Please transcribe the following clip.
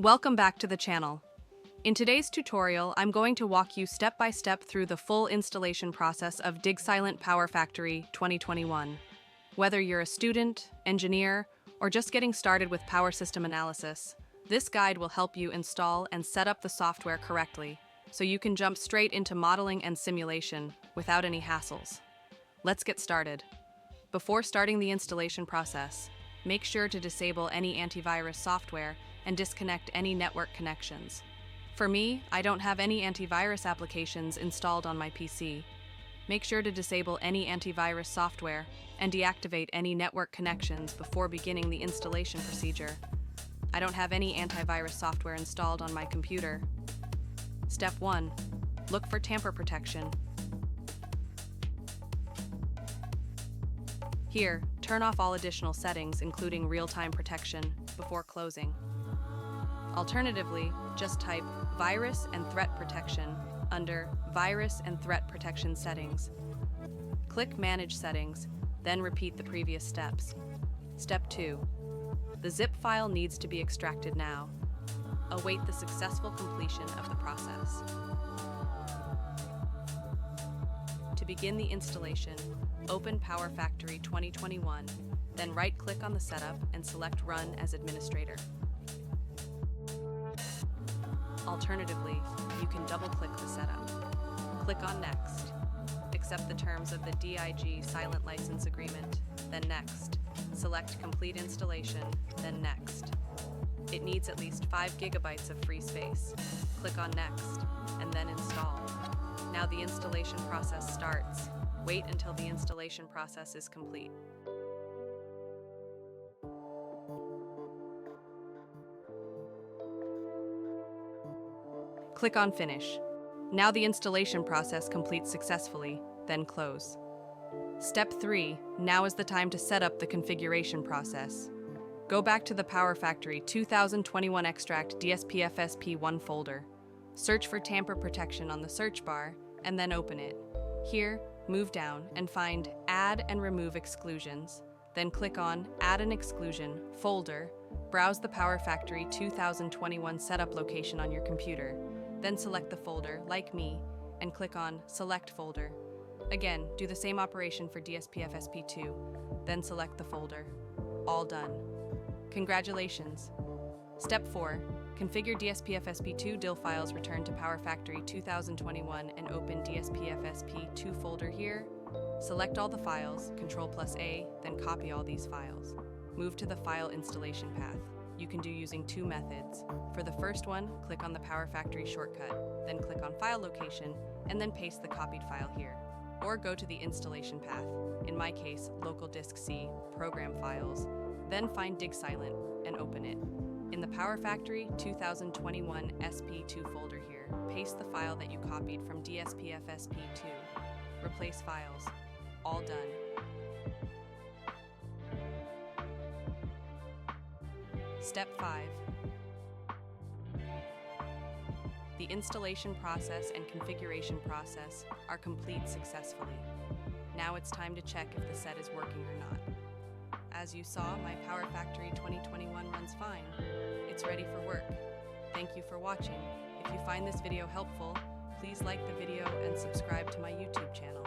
Welcome back to the channel. In today's tutorial, I'm going to walk you step by step through the full installation process of DIgSILENT PowerFactory 2021. Whether you're a student, engineer, or just getting started with power system analysis, this guide will help you install and set up the software correctly, so you can jump straight into modeling and simulation without any hassles. Let's get started. Before starting the installation process, make sure to disable any antivirus software and disconnect any network connections. For me, I don't have any antivirus applications installed on my PC. Make sure to disable any antivirus software and deactivate any network connections before beginning the installation procedure. I don't have any antivirus software installed on my computer. Step 1. Look for tamper protection. Here, turn off all additional settings, including real-time protection, before closing. Alternatively, just type Virus and Threat Protection under Virus and Threat Protection Settings. Click Manage Settings, then repeat the previous steps. Step 2. The zip file needs to be extracted now. Await the successful completion of the process. To begin the installation, open PowerFactory 2021, then right-click on the setup and select Run as Administrator. Alternatively, you can double-click the setup. Click on Next. Accept the terms of the DIgSILENT license agreement, then Next. Select Complete Installation, then Next. It needs at least 5 GB of free space. Click on Next, and then Install. Now the installation process starts. Wait until the installation process is complete. Click on Finish. Now the installation process completes successfully, then close. Step 3. Now is the time to set up the configuration process. Go back to the PowerFactory 2021 Extract DSPFSP1 folder. Search for Tamper Protection on the search bar, and then open it. Here, move down and find Add and Remove Exclusions. Then click on Add an Exclusion folder. Browse the PowerFactory 2021 setup location on your computer. Then select the folder, like me, and click on Select Folder. Again, do the same operation for DSPFSP2, then select the folder. All done. Congratulations! Step 4. Configure DSPFSP2 DIL files. Return to PowerFactory 2021 and open DSPFSP2 folder here. Select all the files, Ctrl+A, then copy all these files. Move to the file installation path. You can do using 2 methods. For the first one, click on the PowerFactory shortcut, then click on File Location, and then paste the copied file here. Or go to the installation path, in my case, Local Disk C, Program Files, then find DIgSILENT and open it. In the PowerFactory 2021 SP2 folder here, paste the file that you copied from DSPFSP2. Replace files. All done. Step 5. The installation process and configuration process are complete successfully. Now it's time to check if the set is working or not. As you saw, my PowerFactory 2021 runs fine. It's ready for work. Thank you for watching. If you find this video helpful, please like the video and subscribe to my YouTube channel.